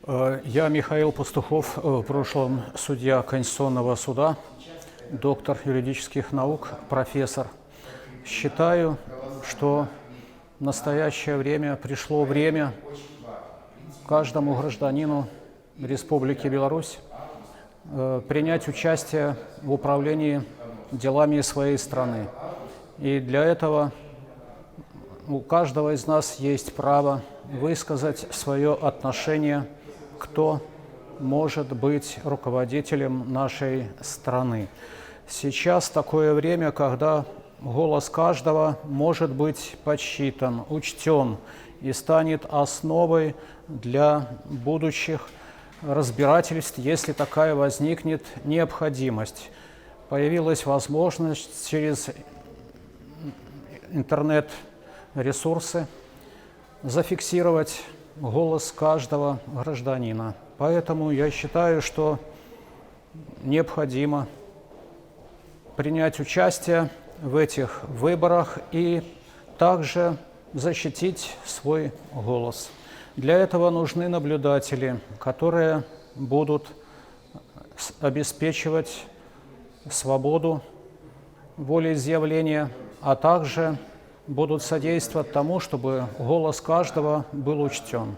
Я Михаил Пастухов, в прошлом судья Конституционного суда, доктор юридических наук, профессор. Считаю, что в настоящее время пришло время каждому гражданину Республики Беларусь принять участие в управлении делами своей страны. И для этого у каждого из нас есть право высказать свое отношение, кто может быть руководителем нашей страны. Сейчас такое время, когда голос каждого может быть подсчитан, учтен и станет основой для будущих разбирательств, если такая возникнет необходимость. Появилась возможность через интернет-ресурсы зафиксировать голос каждого гражданина. Поэтому я считаю, что необходимо принять участие в этих выборах и также защитить свой голос. Для этого нужны наблюдатели, которые будут обеспечивать свободу волеизъявления, а также будут содействовать тому, чтобы голос каждого был учтен.